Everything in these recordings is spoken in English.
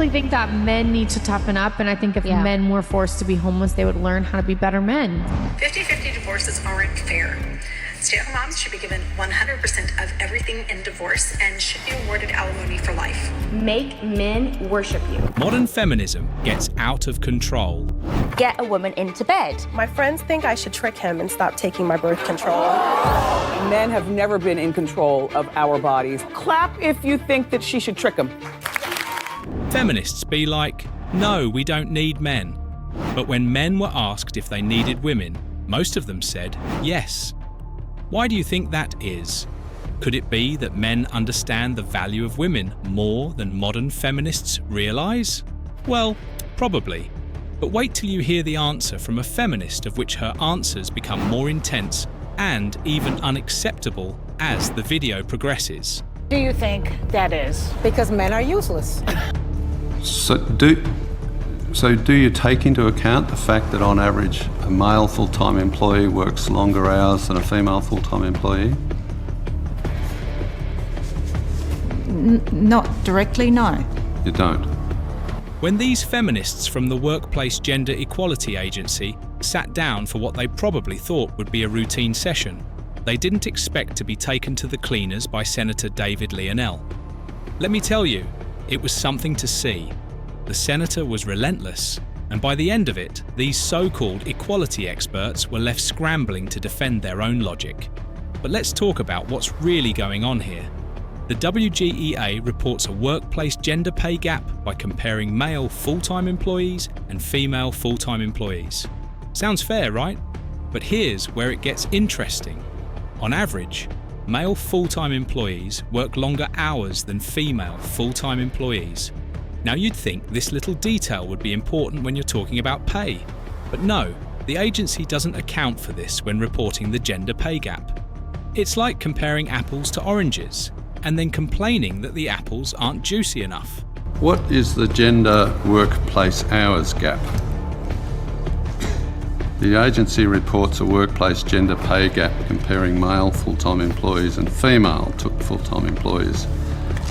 I think that men need to toughen up, and I think if men were forced to be homeless, they would learn how to be better men. 50-50 divorces aren't fair. Stay-at-home moms should be given 100% of everything in divorce and should be awarded alimony for life. Make men worship you. Modern feminism gets out of control. Get a woman into bed. My friends think I should trick him and stop taking my birth control. Men have never been in control of our bodies. Clap if you think that she should trick him. Feminists be like, no, we don't need men. But when men were asked if they needed women, most of them said yes. Why do you think that is? Could it be that men understand the value of women more than modern feminists realise? Well, probably. But wait till you hear the answer from a feminist, of which her answers become more intense and even unacceptable as the video progresses. Do you think that is? Because men are useless. So do you take into account the fact that on average a male full-time employee works longer hours than a female full-time employee? Not directly, no. You don't? When these feminists from the Workplace Gender Equality Agency sat down for what they probably thought would be a routine session, they didn't expect to be taken to the cleaners by Senator David Lionel. Let me tell you, it was something to see. The senator was relentless, and by the end of it, these so-called equality experts were left scrambling to defend their own logic. But let's talk about what's really going on here. The WGEA reports a workplace gender pay gap by comparing male full-time employees and female full-time employees. Sounds fair, right? But here's where it gets interesting. On average, male full-time employees work longer hours than female full-time employees. Now you'd think this little detail would be important when you're talking about pay. But no, the agency doesn't account for this when reporting the gender pay gap. It's like comparing apples to oranges and then complaining that the apples aren't juicy enough. What is the gender workplace hours gap? The agency reports a workplace gender pay gap comparing male full-time employees and female full-time employees.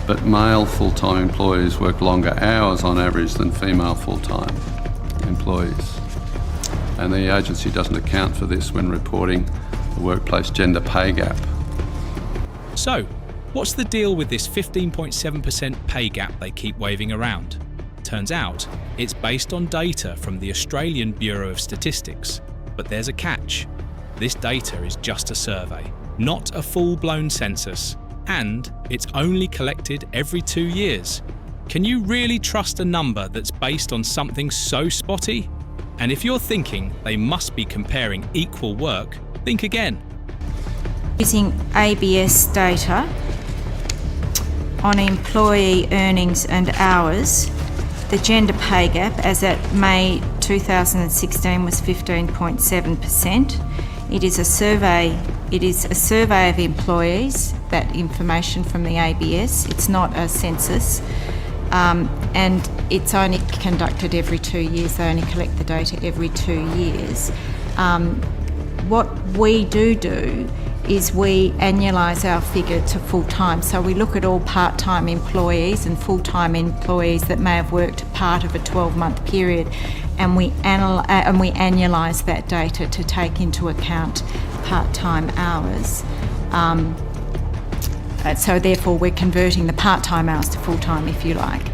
But male full-time employees work longer hours on average than female full-time employees. And the agency doesn't account for this when reporting the workplace gender pay gap. So, what's the deal with this 15.7% pay gap they keep waving around? Turns out, it's based on data from the Australian Bureau of Statistics. But there's a catch. This data is just a survey, not a full-blown census, and it's only collected every 2 years. Can you really trust a number that's based on something so spotty? And if you're thinking they must be comparing equal work, think again. Using ABS data on employee earnings and hours, the gender pay gap as at May 2016 was 15.7%. It is a survey of employees, that information from the ABS. It's not a census. And it's only conducted every 2 years. They only collect the data every 2 years. What we do is we annualise our figure to full-time. So we look at all part-time employees and full-time employees that may have worked part of a 12-month period, and we annualise that data to take into account part-time hours. So therefore we're converting the part-time hours to full-time, if you like.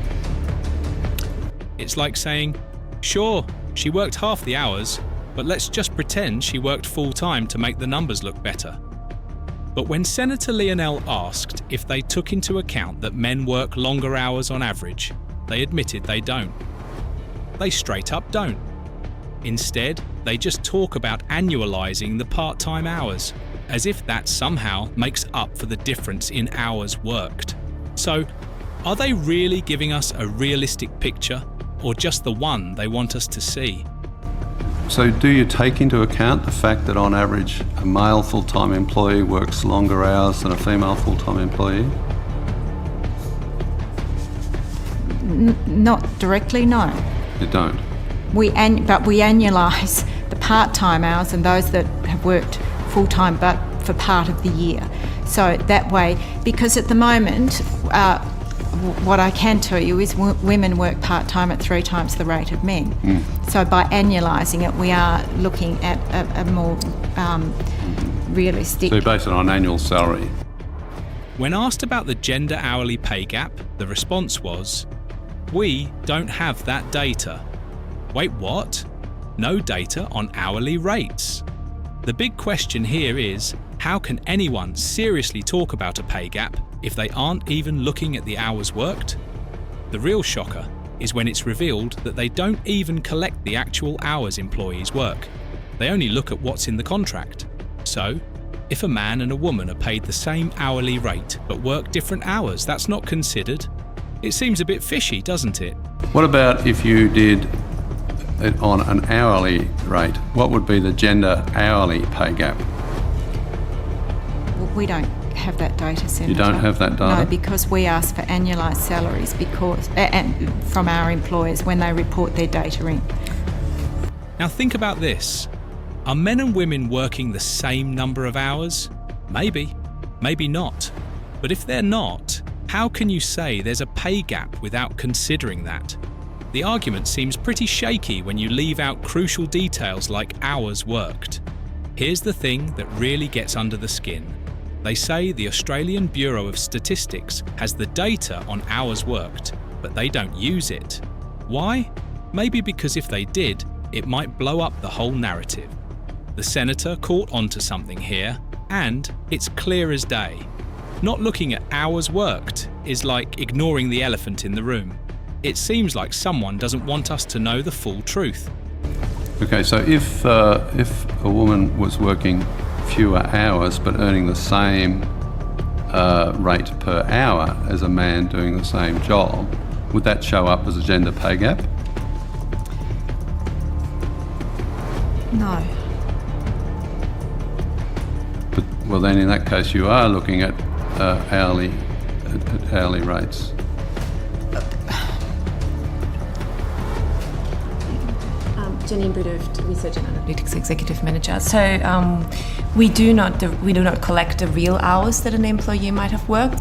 It's like saying, sure, she worked half the hours, but let's just pretend she worked full-time to make the numbers look better. But when Senator Lionel asked if they took into account that men work longer hours on average, they admitted they don't. They straight up don't. Instead, they just talk about annualising the part-time hours, as if that somehow makes up for the difference in hours worked. So, are they really giving us a realistic picture, or just the one they want us to see? So do you take into account the fact that on average a male full-time employee works longer hours than a female full-time employee? Not directly, no. You don't? But we annualise the part-time hours and those that have worked full-time but for part of the year. So that way, because at the moment what I can tell you is women work part-time at 3 times the rate of men. So by annualising it, we are looking at a more realistic... So you base it on annual salary. When asked about the gender hourly pay gap, the response was, "We don't have that data." Wait, what? No data on hourly rates? The big question here is, how can anyone seriously talk about a pay gap if they aren't even looking at the hours worked? The real shocker is when it's revealed that they don't even collect the actual hours employees work. They only look at what's in the contract. So, if a man and a woman are paid the same hourly rate but work different hours, that's not considered. It seems a bit fishy, doesn't it? What about if you did it on an hourly rate? What would be the gender hourly pay gap? Well, we don't have that data, Senator. You don't have that data? No, because we ask for annualised salaries and from our employers when they report their data in. Now think about this. Are men and women working the same number of hours? Maybe, maybe not. But if they're not, how can you say there's a pay gap without considering that? The argument seems pretty shaky when you leave out crucial details like hours worked. Here's the thing that really gets under the skin. They say the Australian Bureau of Statistics has the data on hours worked, but they don't use it. Why? Maybe because if they did, it might blow up the whole narrative. The senator caught onto something here, and it's clear as day. Not looking at hours worked is like ignoring the elephant in the room. It seems like someone doesn't want us to know the full truth. Okay, so if a woman was working fewer hours but earning the same rate per hour as a man doing the same job, would that show up as a gender pay gap? No. But, well, then in that case you are looking at hourly rates. Janine Bruder, Research and Analytics Executive Manager. So we do not collect the real hours that an employee might have worked.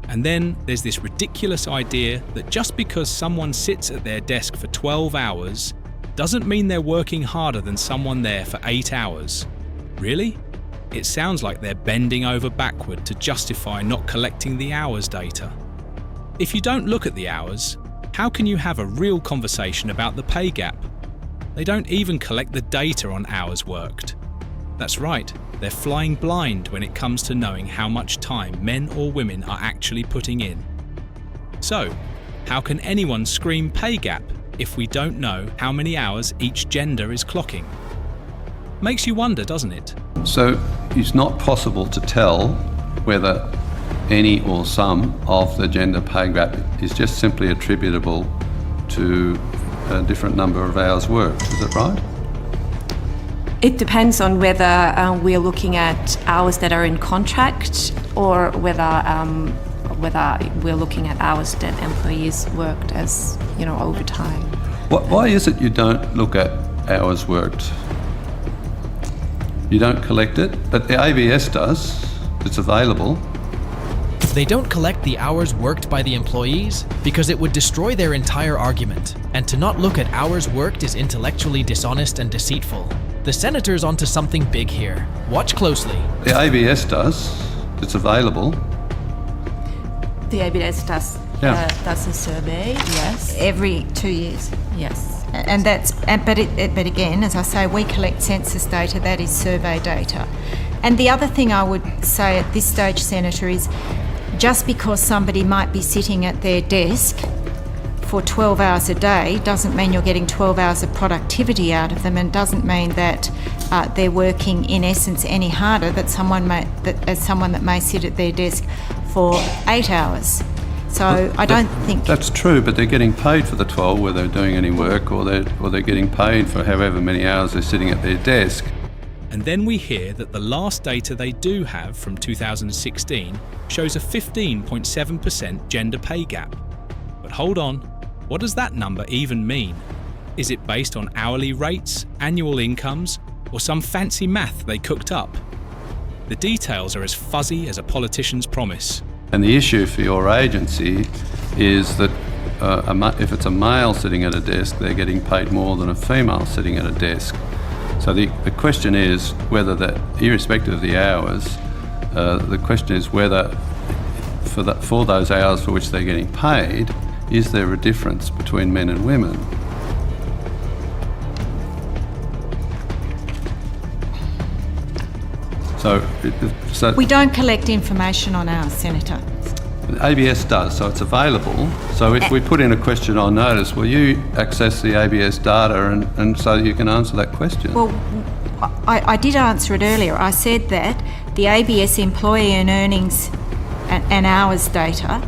And then there's this ridiculous idea that just because someone sits at their desk for 12 hours doesn't mean they're working harder than someone there for 8 hours. Really? It sounds like they're bending over backward to justify not collecting the hours data. If you don't look at the hours, how can you have a real conversation about the pay gap? They don't even collect the data on hours worked. That's right, they're flying blind when it comes to knowing how much time men or women are actually putting in. So, how can anyone scream pay gap if we don't know how many hours each gender is clocking? Makes you wonder, doesn't it? So it's not possible to tell whether any or some of the gender pay gap is just simply attributable to a different number of hours worked, is it right? It depends on whether we're looking at hours that are in contract or whether we're looking at hours that employees worked as, overtime. Why is it you don't look at hours worked? You don't collect it, but the ABS does. It's available. They don't collect the hours worked by the employees because it would destroy their entire argument. And to not look at hours worked is intellectually dishonest and deceitful. The senator's onto something big here. Watch closely. The ABS does. It's available. The ABS does a survey, yes. Every 2 years. Yes. But again, as I say, we collect census data, that is survey data. And the other thing I would say at this stage, Senator, is just because somebody might be sitting at their desk for 12 hours a day doesn't mean you're getting 12 hours of productivity out of them, and doesn't mean that they're working in essence any harder than someone that may sit at their desk for 8 hours. So I don't think... That's true, but they're getting paid for the 12 whether they're doing any work, or they're getting paid for however many hours they're sitting at their desk. And then we hear that the last data they do have from 2016 shows a 15.7% gender pay gap. But hold on, what does that number even mean? Is it based on hourly rates, annual incomes, or some fancy math they cooked up? The details are as fuzzy as a politician's promise. And the issue for your agency is that if it's a male sitting at a desk, they're getting paid more than a female sitting at a desk. So the question is whether that, irrespective of the hours, the question is whether for those hours for which they're getting paid, is there a difference between men and women? So we don't collect information on ours, Senator. ABS does, so it's available. So if we put in a question on notice, will you access the ABS data and so you can answer that question? Well, I did answer it earlier. I said that the ABS employee and earnings and hours data,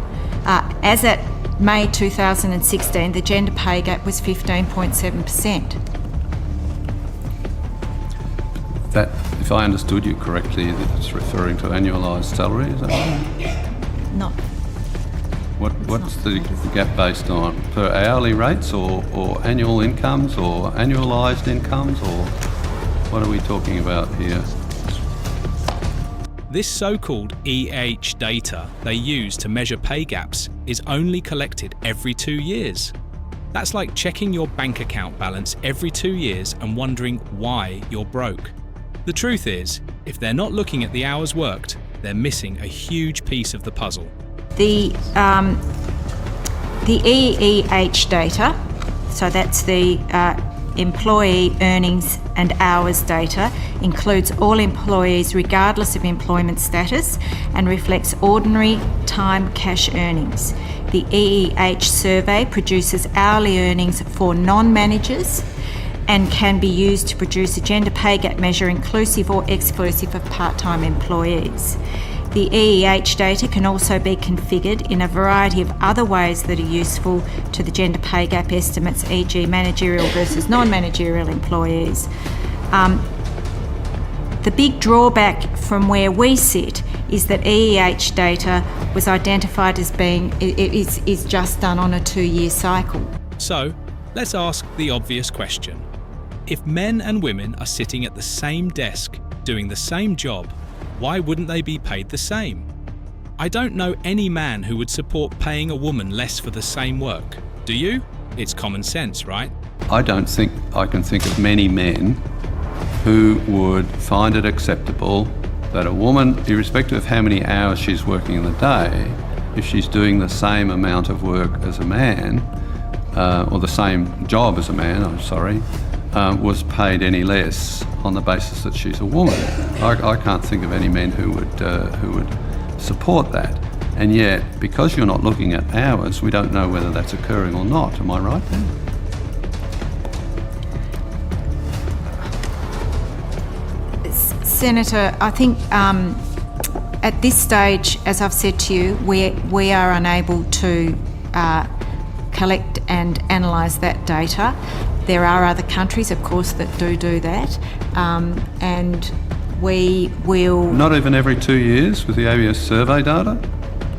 as at May 2016, the gender pay gap was 15.7%. That, if I understood you correctly, it's referring to annualised salary, is that right? Not. What's the gap based on? Per hourly rates or annual incomes or annualised incomes, or what are we talking about here? This so-called EH data they use to measure pay gaps is only collected every 2 years. That's like checking your bank account balance every 2 years and wondering why you're broke. The truth is, if they're not looking at the hours worked, they're missing a huge piece of the puzzle. The EEH data, so that's the employee earnings and hours data, includes all employees regardless of employment status and reflects ordinary time cash earnings. The EEH survey produces hourly earnings for non-managers and can be used to produce a gender pay gap measure inclusive or exclusive of part-time employees. The EEH data can also be configured in a variety of other ways that are useful to the gender pay gap estimates, e.g. managerial versus non-managerial employees. The big drawback from where we sit is that EEH data was identified as being, is just done on a 2-year cycle. So, let's ask the obvious question. If men and women are sitting at the same desk, doing the same job, why wouldn't they be paid the same? I don't know any man who would support paying a woman less for the same work. Do you? It's common sense, right? I don't think I can think of many men who would find it acceptable that a woman, irrespective of how many hours she's working in the day, if she's doing the same amount of work as a man, or the same job as a man, was paid any less on the basis that she's a woman. I can't think of any men who would support that. And yet, because you're not looking at hours, we don't know whether that's occurring or not. Am I right then? Senator, I think at this stage, as I've said to you, we are unable to collect and analyse that data. There are other countries, of course, that do that, and we will... Not even every 2 years with the ABS survey data?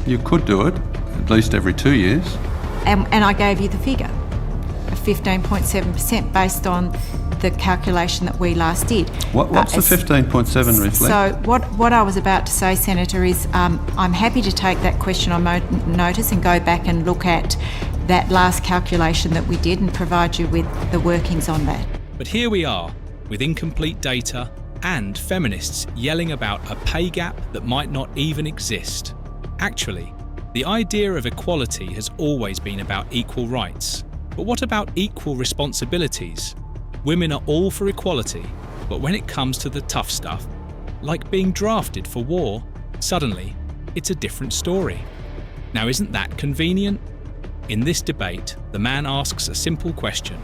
You could do it, at least every 2 years. And I gave you the figure of 15.7% based on the calculation that we last did. What's the 15.7 reflect? So what I was about to say, Senator, is I'm happy to take that question on notice and go back and look at that last calculation that we did and provide you with the workings on that. But here we are, with incomplete data and feminists yelling about a pay gap that might not even exist. Actually, the idea of equality has always been about equal rights. But what about equal responsibilities? Women are all for equality, but when it comes to the tough stuff, like being drafted for war, suddenly it's a different story. Now, isn't that convenient? In this debate, the man asks a simple question.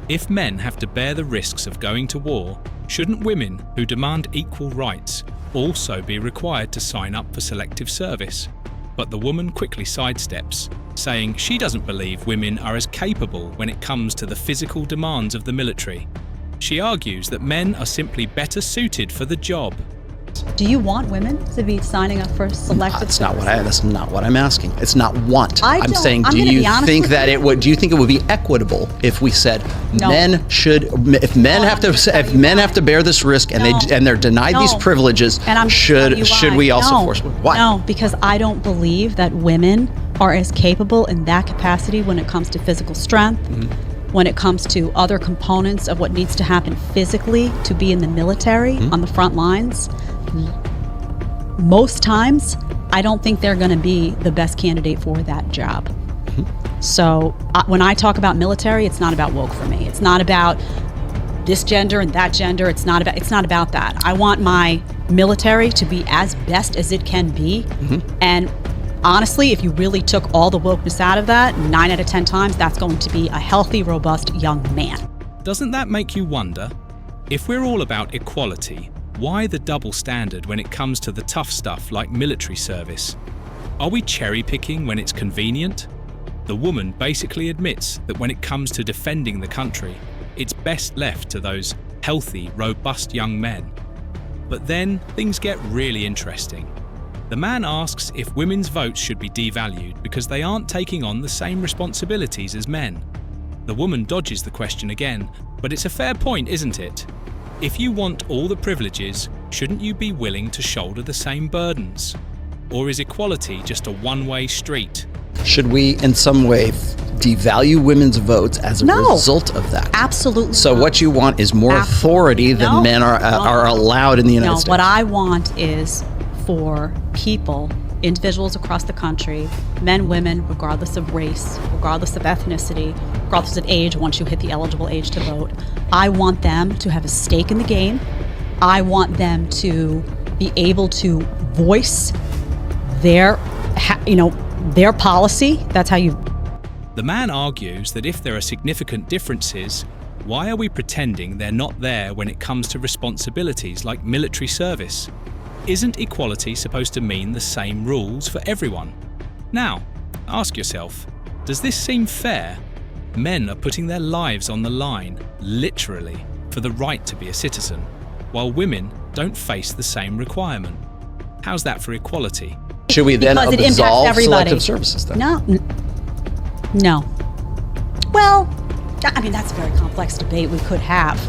If men have to bear the risks of going to war, shouldn't women who demand equal rights also be required to sign up for selective service? But the woman quickly sidesteps, saying she doesn't believe women are as capable when it comes to the physical demands of the military. She argues that men are simply better suited for the job. Do you want women to be signing up for selective That's not what I'm asking. It's not want. I'm saying, I'm do you think that you. it would? Do you think it would be equitable if we said No. men should, if men have to bear this risk and they're denied these privileges, And I'm should we also force? Why? No, because I don't believe that women are as capable in that capacity when it comes to physical strength, when it comes to other components of what needs to happen physically to be in the military on the front lines, most times I don't think they're going to be the best candidate for that job. So when I talk about military, it's not about woke for me. It's not about this gender and that gender. It's not about that. I want my military to be as best as it can be. And honestly, if you really took all the wokeness out of that, 9 out of 10 times, that's going to be a healthy, robust young man. Doesn't that make you wonder? If we're all about equality, why the double standard when it comes to the tough stuff like military service? Are we cherry-picking when it's convenient? The woman basically admits that when it comes to defending the country, it's best left to those healthy, robust young men. But then things get really interesting. The man asks if women's votes should be devalued because they aren't taking on the same responsibilities as men. The woman dodges the question again, but it's a fair point, isn't it? If you want all the privileges, shouldn't you be willing to shoulder the same burdens? Or is equality just a one-way street? Should we in some way devalue women's votes as a result of that? Absolutely. So what you want is more authority than men are allowed in the United States. What I want is for people, individuals across the country, men, women, regardless of race, regardless of ethnicity, regardless of age, once you hit the eligible age to vote, I want them to have a stake in the game. I want them to be able to voice their policy. That's how you... The man argues that if there are significant differences, why are we pretending they're not there when it comes to responsibilities like military service? Isn't equality supposed to mean the same rules for everyone? Now, ask yourself, does this seem fair? Men are putting their lives on the line, literally, for the right to be a citizen, while women don't face the same requirement. How's that for equality? Should we then Because it impacts absolve everybody. selective services then? No. Well, I mean, that's a very complex debate we could have.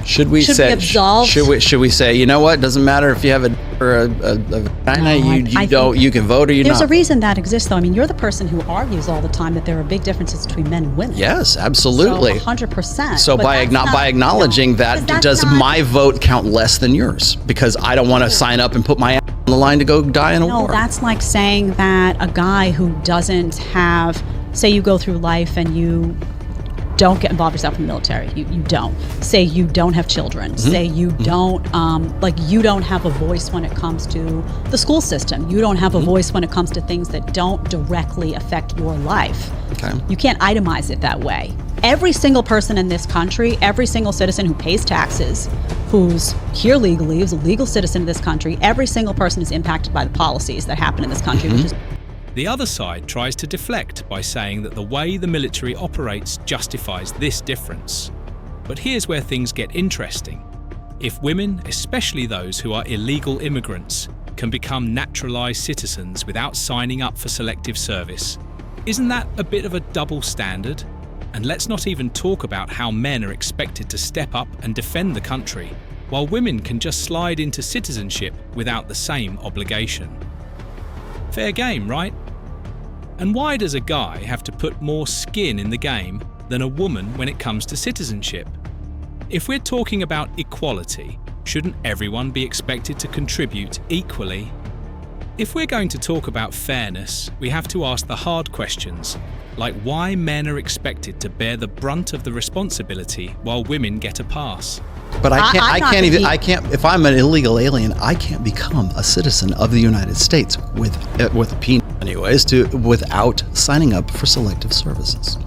Should we absolve? Should we say, you know what? Doesn't matter if you have a vagina, you can vote or you There's not. a reason that exists, though. I mean, you're the person who argues all the time that there are big differences between men and women. Yes, absolutely. So 100%. So by acknowledging that, does my vote count less than yours? Because I don't want to sign up and put my ass on the line to go die in a war. No, that's like saying that a guy who doesn't have, say you go through life and you don't get involved yourself in the military. You don't. Say you don't have children. Say you don't, you don't have a voice when it comes to the school system. You don't have a voice when it comes to things that don't directly affect your life. Okay. You can't itemize it that way. Every single person in this country, every single citizen who pays taxes, who's here legally, who's a legal citizen of this country, every single person is impacted by the policies that happen in this country, which is... The other side tries to deflect by saying that the way the military operates justifies this difference. But here's where things get interesting. If women, especially those who are illegal immigrants, can become naturalized citizens without signing up for selective service, isn't that a bit of a double standard? And let's not even talk about how men are expected to step up and defend the country, while women can just slide into citizenship without the same obligation. Fair game, right? And why does a guy have to put more skin in the game than a woman when it comes to citizenship? If we're talking about equality, shouldn't everyone be expected to contribute equally? If we're going to talk about fairness, we have to ask the hard questions, like why men are expected to bear the brunt of the responsibility while women get a pass. But I can't, if I'm an illegal alien, I can't become a citizen of the United States with a penis anyways, without signing up for selective services.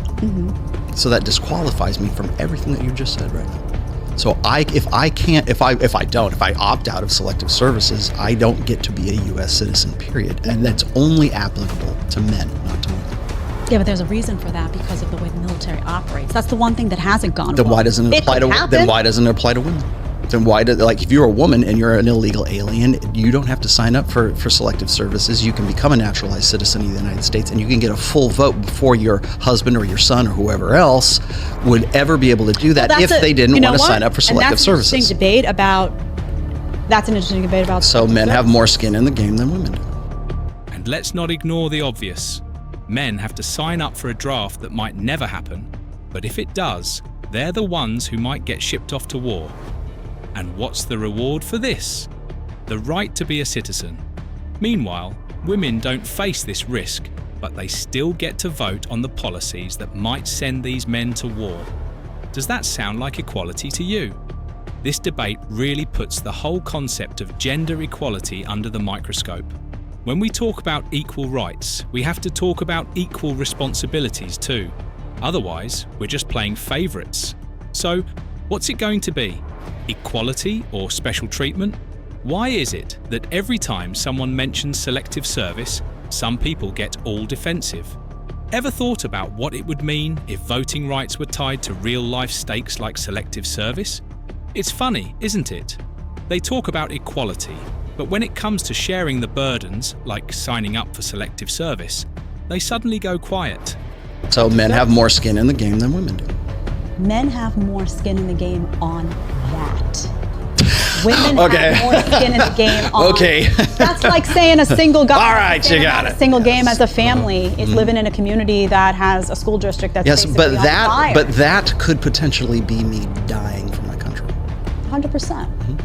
So that disqualifies me from everything that you just said right now. So if I opt out of selective services, I don't get to be a U.S. citizen, period. And that's only applicable to men, not to women. Yeah, but there's a reason for that because of the way the military operates. That's the one thing that hasn't gone Then wrong. why doesn't it apply to women? Then why doesn't it apply to women? Then why if you're a woman and you're an illegal alien, you don't have to sign up for selective services. You can become a naturalized citizen of the United States and you can get a full vote before your husband or your son or whoever else would ever be able to do that if they didn't want to sign up for selective services. That's an interesting debate about So men have more skin in the game than women do. And And let's not ignore the obvious. Men have to sign up for a draft that might never happen, but if it does, they're the ones who might get shipped off to war. And what's the reward for this? The right to be a citizen. Meanwhile, women don't face this risk, but they still get to vote on the policies that might send these men to war. Does that sound like equality to you? This debate really puts the whole concept of gender equality under the microscope. When we talk about equal rights, we have to talk about equal responsibilities too. Otherwise, we're just playing favourites. So, what's it going to be? Equality or special treatment? Why is it that every time someone mentions selective service, some people get all defensive? Ever thought about what it would mean if voting rights were tied to real-life stakes like selective service? It's funny, isn't it? They talk about equality, but when it comes to sharing the burdens, like signing up for selective service, they suddenly go quiet. So men have more skin in the game than women do. Men have more skin in the game on that. Women have more skin in the game on. Okay. That's like saying a single guy. All right, you got it. A single game as a family is living in a community that has a school district that's basically on fire. But that could potentially be me dying for my country. 100%.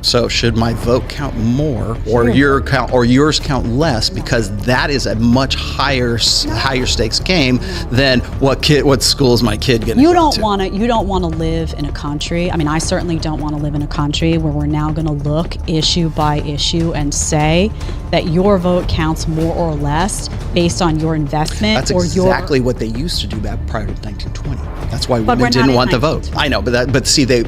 So should my vote count more, or yours count less, because that is a much higher stakes game than what school is my kid going to go to? You don't want to live in a country. I mean, I certainly don't want to live in a country where we're now going to look issue by issue and say that your vote counts more or less based on your investment. That's exactly what they used to do back prior to 1920. That's why women we're didn't not want in the vote. I know, because they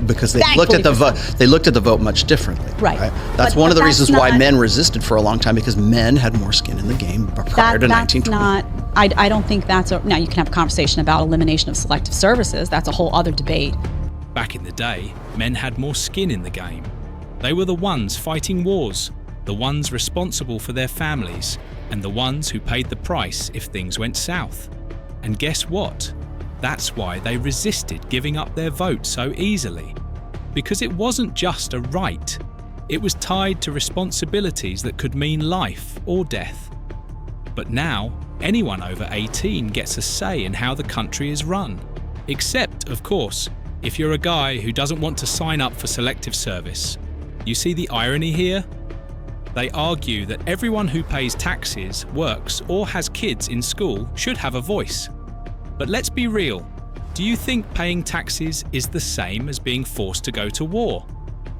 looked at the vote. They looked at the vote much differently. Right. That's one of the reasons why men resisted for a long time, because men had more skin in the game prior to 1920. I don't think that's now you can have a conversation about elimination of selective services. That's a whole other debate. Back in the day, men had more skin in the game. They were the ones fighting wars, the ones responsible for their families, and the ones who paid the price if things went south. And guess what? That's why they resisted giving up their vote so easily. Because it wasn't just a right. It was tied to responsibilities that could mean life or death. But now, anyone over 18 gets a say in how the country is run. Except, of course, if you're a guy who doesn't want to sign up for selective service. You see the irony here? They argue that everyone who pays taxes, works, or has kids in school should have a voice. But let's be real. Do you think paying taxes is the same as being forced to go to war?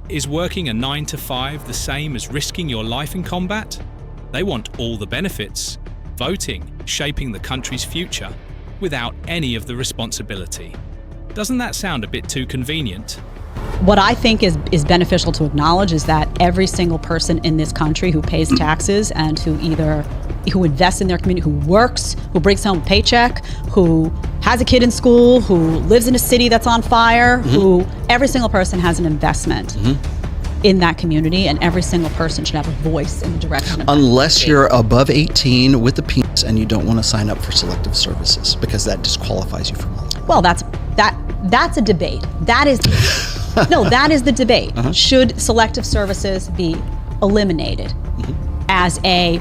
Is working a 9-to-5 the same as risking your life in combat? They want all the benefits, voting, shaping the country's future, without any of the responsibility. Doesn't that sound a bit too convenient? What I think is beneficial to acknowledge is that every single person in this country who pays taxes and who invests in their community, who works, who brings home a paycheck, who has a kid in school, who lives in a city that's on fire, every single person has an investment in that community, and every single person should have a voice in the direction of unless you're above 18 with the penis and you don't want to sign up for selective services, because that disqualifies you from all. Well, that's a debate. That is that is the debate. Should selective services be eliminated as a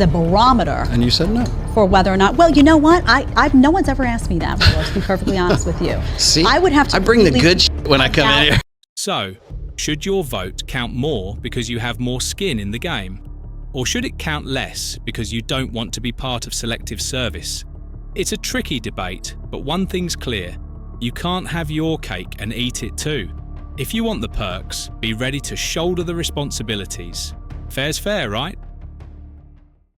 barometer? And you said no. For whether or not, well, you know what? No one's ever asked me that before, to be perfectly honest with you. See, I would have to. I bring the good shit when I come in here. So, should your vote count more because you have more skin in the game? Or should it count less because you don't want to be part of selective service? It's a tricky debate, but one thing's clear. You can't have your cake and eat it too. If you want the perks, be ready to shoulder the responsibilities. Fair's fair, right?